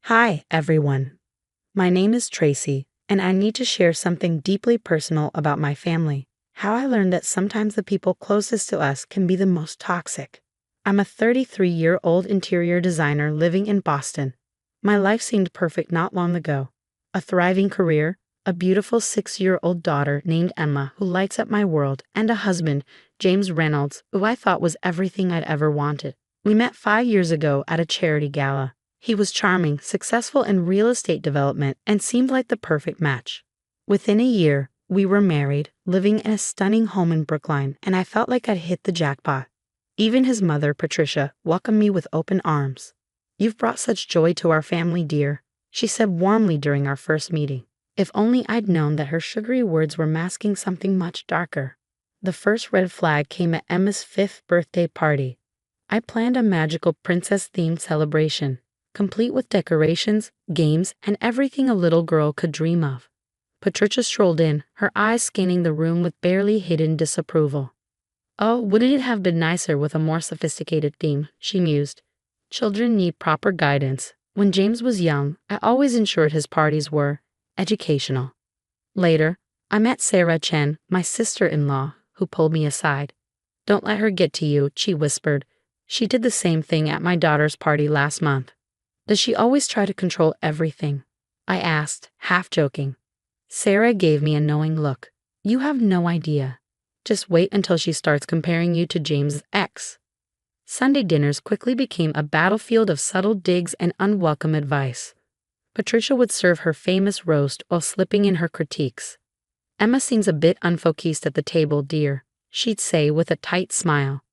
Hi, everyone. My name is Tracy, and I need to share something deeply personal about my family. How I learned that sometimes the people closest to us can be the most toxic. I'm a 33-year-old interior designer living in Boston. My life seemed perfect not long ago. A thriving career, a beautiful 6-year-old daughter named Emma who lights up my world, and a husband, James Reynolds, who I thought was everything I'd ever wanted. We met 5 years ago at a charity gala. He was charming, successful in real estate development, and seemed like the perfect match. Within a year, we were married, living in a stunning home in Brookline, and I felt like I'd hit the jackpot. Even his mother, Patricia, welcomed me with open arms. "You've brought such joy to our family, dear," she said warmly during our first meeting. If only I'd known that her sugary words were masking something much darker. The first red flag came at Emma's 5th birthday party. I planned a magical princess-themed celebration, complete with decorations, games, and everything a little girl could dream of. Patricia strolled in, her eyes scanning the room with barely hidden disapproval. "Oh, wouldn't it have been nicer with a more sophisticated theme?" she mused. "Children need proper guidance. When James was young, I always ensured his parties were educational." Later, I met Sarah Chen, my sister-in-law, who pulled me aside. "Don't let her get to you," she whispered. "She did the same thing at my daughter's party last month." "Does she always try to control everything?" I asked, half joking. Sarah gave me a knowing look. "You have no idea. Just wait until she starts comparing you to James's ex." Sunday dinners quickly became a battlefield of subtle digs and unwelcome advice. Patricia would serve her famous roast while slipping in her critiques. "Emma seems a bit unfocused at the table, dear," she'd say with a tight smile.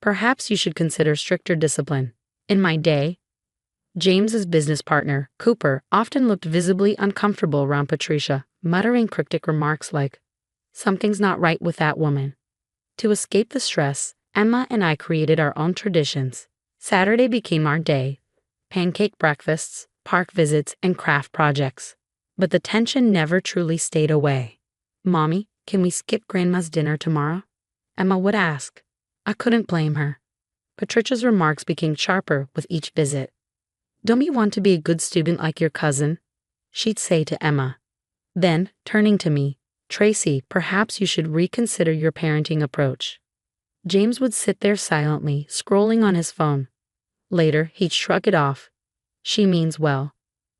"Perhaps you should consider stricter discipline." In my day, James's business partner, Cooper, often looked visibly uncomfortable around Patricia, muttering cryptic remarks like, "Something's not right with that woman." To escape the stress, Emma and I created our own traditions. Saturday became our day: pancake breakfasts, park visits, and craft projects. But the tension never truly stayed away. "Mommy, can we skip Grandma's dinner tomorrow?" Emma would ask. I couldn't blame her. Patricia's remarks became sharper with each visit. "Don't you want to be a good student like your cousin?" she'd say to Emma. Then, turning to me, "Tracy, perhaps you should reconsider your parenting approach." James would sit there silently, scrolling on his phone. Later, he'd shrug it off. "She means well."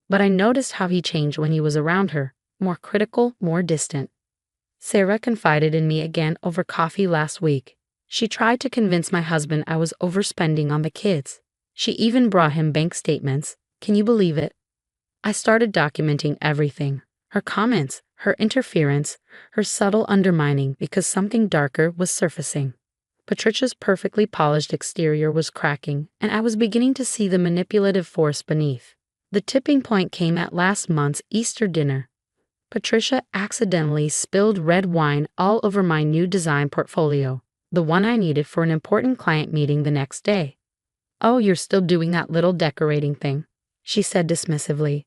But I noticed how he changed when he was around her, more critical, more distant. Sarah confided in me again over coffee last week. She tried to convince my husband I was overspending on the kids. She even brought him bank statements. Can you believe it? I started documenting everything: her comments, her interference, her subtle undermining, because something darker was surfacing. Patricia's perfectly polished exterior was cracking, and I was beginning to see the manipulative force beneath. The tipping point came at last month's Easter dinner. Patricia accidentally spilled red wine all over my new design portfolio, the one I needed for an important client meeting the next day. "Oh, you're still doing that little decorating thing," she said dismissively.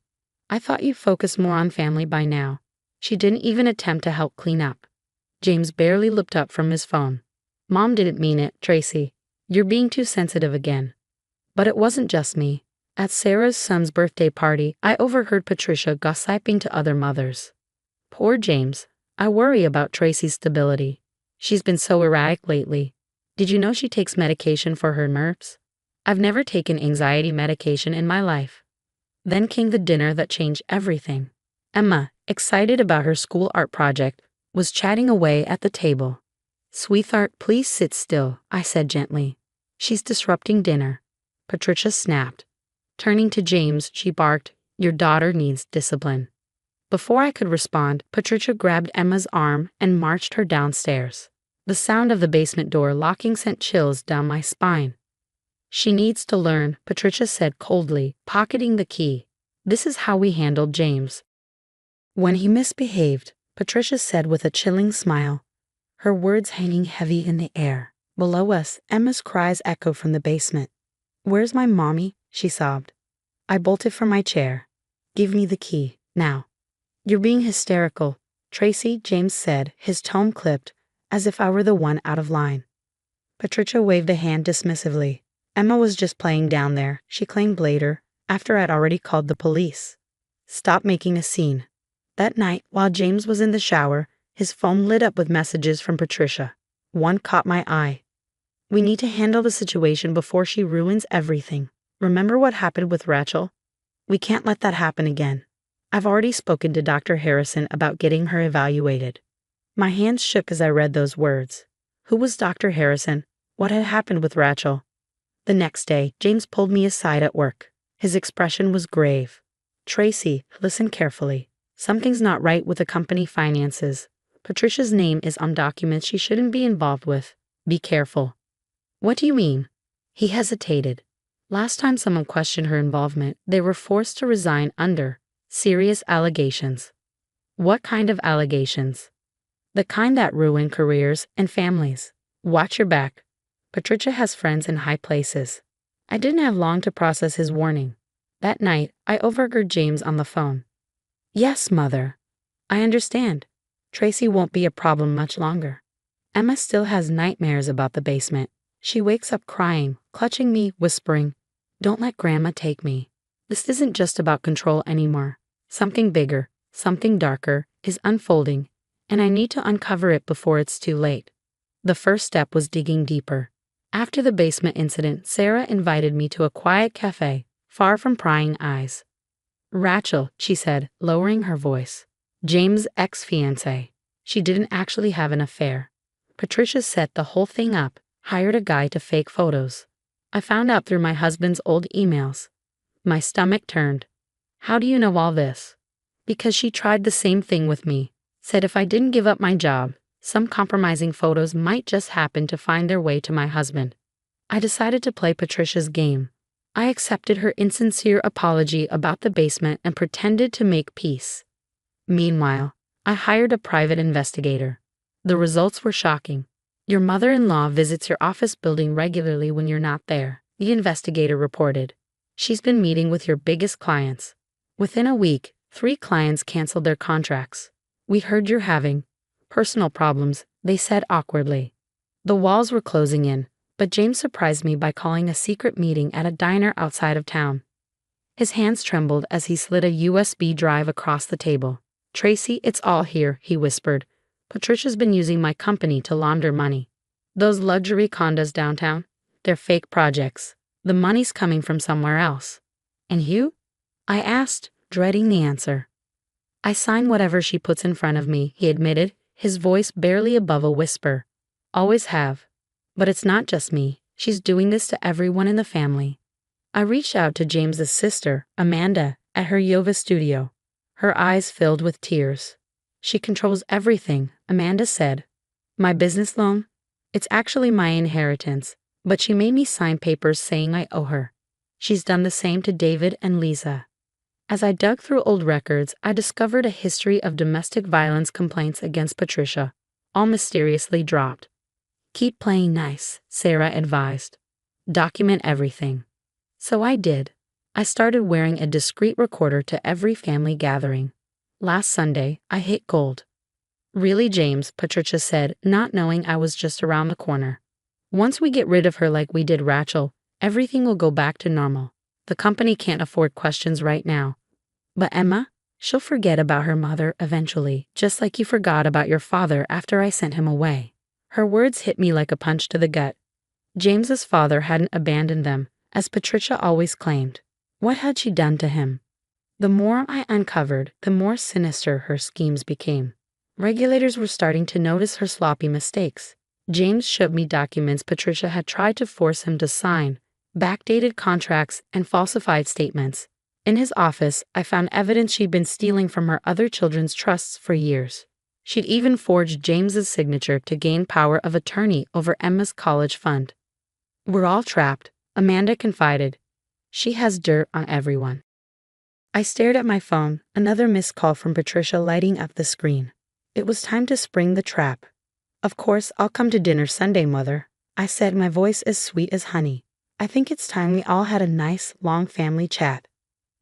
"I thought you focused more on family by now." She didn't even attempt to help clean up. James barely looked up from his phone. "Mom didn't mean it, Tracy. You're being too sensitive again." But it wasn't just me. At Sarah's son's birthday party, I overheard Patricia gossiping to other mothers. "Poor James. I worry about Tracy's stability. She's been so erratic lately. Did you know she takes medication for her nerves?" I've never taken anxiety medication in my life. Then came the dinner that changed everything. Emma, excited about her school art project, was chatting away at the table. "Sweetheart, please sit still," I said gently. "She's disrupting dinner." Patricia snapped. Turning to James, she barked, "Your daughter needs discipline." Before I could respond, Patricia grabbed Emma's arm and marched her downstairs. The sound of the basement door locking sent chills down my spine. "She needs to learn," Patricia said coldly, pocketing the key. "This is how we handled James when he misbehaved," Patricia said with a chilling smile, her words hanging heavy in the air. Below us, Emma's cries echoed from the basement. "Where's my mommy?" she sobbed. I bolted from my chair. "Give me the key, now." "You're being hysterical, Tracy," James said, his tone clipped, as if I were the one out of line. Patricia waved a hand dismissively. "Emma was just playing down there," she claimed later, after I'd already called the police. Stop making a scene. That night, while James was in the shower, his phone lit up with messages from Patricia. One caught my eye. We need to handle the situation before she ruins everything. Remember what happened with Rachel? We can't let that happen again. I've already spoken to Dr. Harrison about getting her evaluated. My hands shook as I read those words. Who was Dr. Harrison? What had happened with Rachel? The next day, James pulled me aside at work. His expression was grave. Tracy, listen carefully. Something's not right with the company finances. Patricia's name is on documents she shouldn't be involved with. Be careful. What do you mean? He hesitated. Last time someone questioned her involvement, they were forced to resign under serious allegations. What kind of allegations? The kind that ruin careers and families. Watch your back. Patricia has friends in high places. I didn't have long to process his warning. That night, I overheard James on the phone. Yes, Mother. I understand. Tracy won't be a problem much longer. Emma still has nightmares about the basement. She wakes up crying, clutching me, whispering, "Don't let Grandma take me." This isn't just about control anymore. Something bigger, something darker, is unfolding, and I need to uncover it before it's too late. The first step was digging deeper. After the basement incident, Sarah invited me to a quiet cafe, far from prying eyes. Rachel, she said, lowering her voice. James' ex-fiancée. She didn't actually have an affair. Patricia set the whole thing up, hired a guy to fake photos. I found out through my husband's old emails. My stomach turned. How do you know all this? Because she tried the same thing with me. Said if I didn't give up my job, some compromising photos might just happen to find their way to my husband. I decided to play Patricia's game. I accepted her insincere apology about the basement and pretended to make peace. Meanwhile, I hired a private investigator. The results were shocking. Your mother-in-law visits your office building regularly when you're not there, the investigator reported. She's been meeting with your biggest clients. Within a week, 3 clients canceled their contracts. We heard you're having personal problems, they said awkwardly. The walls were closing in, but James surprised me by calling a secret meeting at a diner outside of town. His hands trembled as he slid a USB drive across the table. Tracy, it's all here, he whispered. Patricia's been using my company to launder money. Those luxury condos downtown, they're fake projects. The money's coming from somewhere else. And you? I asked, dreading the answer. I sign whatever she puts in front of me, he admitted, his voice barely above a whisper. Always have. But it's not just me. She's doing this to everyone in the family. I reached out to James's sister, Amanda, at her yoga studio. Her eyes filled with tears. She controls everything, Amanda said. My business loan? It's actually my inheritance, but she made me sign papers saying I owe her. She's done the same to David and Lisa. As I dug through old records, I discovered a history of domestic violence complaints against Patricia, all mysteriously dropped. Keep playing nice, Sarah advised. Document everything. So I did. I started wearing a discreet recorder to every family gathering. Last Sunday, I hit gold. Really, James, Patricia said, not knowing I was just around the corner. Once we get rid of her like we did Rachel, everything will go back to normal. The company can't afford questions right now. But Emma, she'll forget about her mother eventually, just like you forgot about your father after I sent him away. Her words hit me like a punch to the gut. James's father hadn't abandoned them, as Patricia always claimed. What had she done to him? The more I uncovered, the more sinister her schemes became. Regulators were starting to notice her sloppy mistakes. James showed me documents Patricia had tried to force him to sign, backdated contracts, and falsified statements. In his office, I found evidence she'd been stealing from her other children's trusts for years. She'd even forged James's signature to gain power of attorney over Emma's college fund. We're all trapped, Amanda confided. She has dirt on everyone. I stared at my phone, another missed call from Patricia lighting up the screen. It was time to spring the trap. Of course, I'll come to dinner Sunday, Mother, I said, my voice as sweet as honey. I think it's time we all had a nice, long family chat.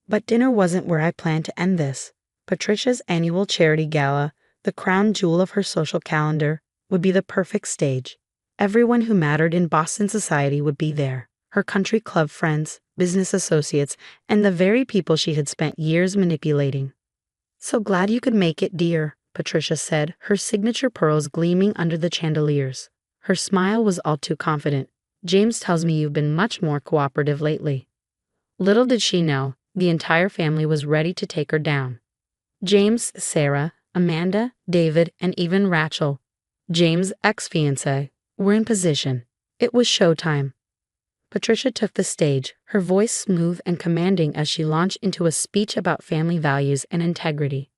But dinner wasn't where I planned to end this. Patricia's annual charity gala, the crown jewel of her social calendar, would be the perfect stage. Everyone who mattered in Boston society would be there. her country club friends, business associates, and the very people she had spent years manipulating. "So glad you could make it, dear," Patricia said, her signature pearls gleaming under the chandeliers. Her smile was all too confident. "James tells me you've been much more cooperative lately." Little did she know, the entire family was ready to take her down. James, Sarah, Amanda, David, and even Rachel, James' ex-fiancé, were in position. It was showtime. Patricia took the stage, her voice smooth and commanding as she launched into a speech about family values and integrity.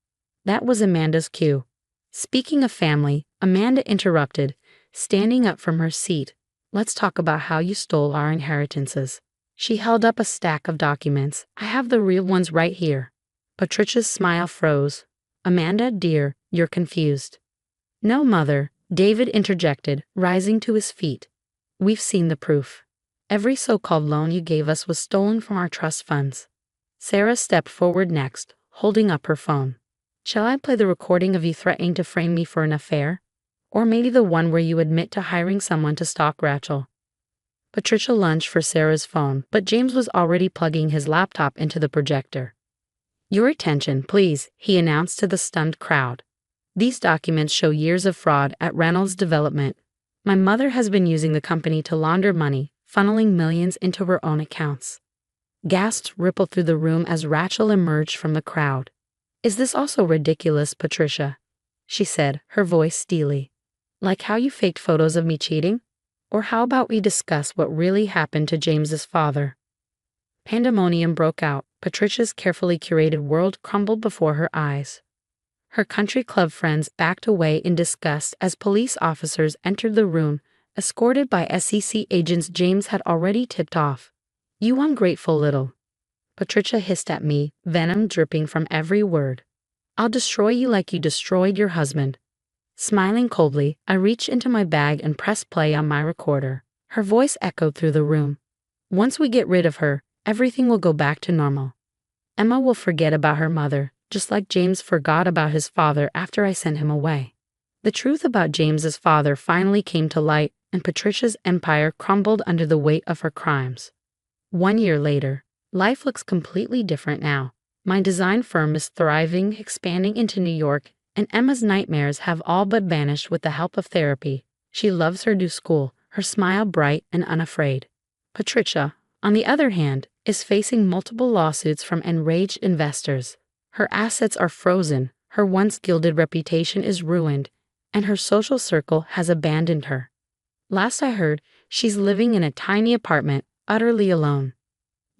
That was Amanda's cue. Speaking of family, Amanda interrupted, standing up from her seat. "Let's talk about how you stole our inheritances." She held up a stack of documents. "I have the real ones right here." Patricia's smile froze. "Amanda, dear, you're confused." "No, Mother," David interjected, rising to his feet. "We've seen the proof. Every so-called loan you gave us was stolen from our trust funds." Sarah stepped forward next, holding up her phone. "Shall I play the recording of you threatening to frame me for an affair? Or maybe the one where you admit to hiring someone to stalk Rachel?" Patricia lunged for Sarah's phone, but James was already plugging his laptop into the projector. "Your attention, please," he announced to the stunned crowd. "These documents show years of fraud at Reynolds Development. My mother has been using the company to launder money, funneling millions into her own accounts." Gasps rippled through the room as Rachel emerged from the crowd. "Is this also ridiculous, Patricia?" she said, her voice steely. "Like how you faked photos of me cheating? Or how about we discuss what really happened to James's father?" Pandemonium broke out. Patricia's carefully curated world crumbled before her eyes. Her country club friends backed away in disgust as police officers entered the room, escorted by SEC agents James had already tipped off. "You ungrateful little..." Patricia hissed at me, venom dripping from every word. "I'll destroy you like you destroyed your husband." Smiling coldly, I reached into my bag and pressed play on my recorder. Her voice echoed through the room. "Once we get rid of her, everything will go back to normal. Emma will forget about her mother, just like James forgot about his father after I sent him away." The truth about James's father finally came to light, and Patricia's empire crumbled under the weight of her crimes. 1 year later, life looks completely different now. My design firm is thriving, expanding into New York, and Emma's nightmares have all but vanished with the help of therapy. She loves her new school, her smile bright and unafraid. Patricia, on the other hand, is facing multiple lawsuits from enraged investors. Her assets are frozen, her once gilded reputation is ruined, and her social circle has abandoned her. Last I heard, she's living in a tiny apartment, utterly alone.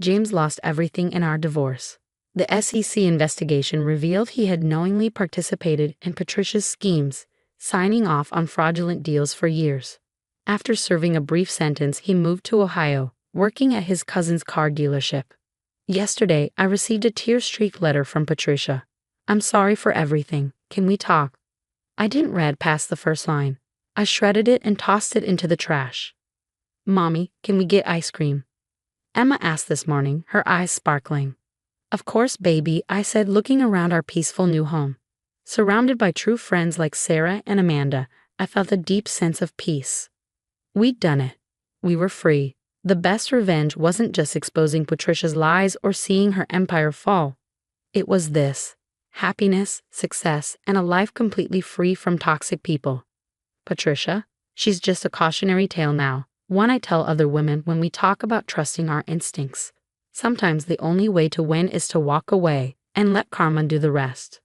James lost everything in our divorce. The SEC investigation revealed he had knowingly participated in Patricia's schemes, signing off on fraudulent deals for years. After serving a brief sentence, he moved to Ohio, working at his cousin's car dealership. Yesterday, I received a tear-streaked letter from Patricia. "I'm sorry for everything. Can we talk?" I didn't read past the first line. I shredded it and tossed it into the trash. "Mommy, can we get ice cream?" Emma asked this morning, her eyes sparkling. "Of course, baby," I said, looking around our peaceful new home. Surrounded by true friends like Sarah and Amanda, I felt a deep sense of peace. We'd done it. We were free. The best revenge wasn't just exposing Patricia's lies or seeing her empire fall. It was this: happiness, success, and a life completely free from toxic people. Patricia, she's just a cautionary tale now, one I tell other women when we talk about trusting our instincts. Sometimes the only way to win is to walk away and let karma do the rest.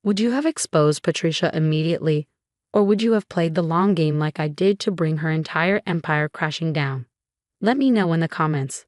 Would you have exposed Patricia immediately, or would you have played the long game like I did to bring her entire empire crashing down? Let me know in the comments.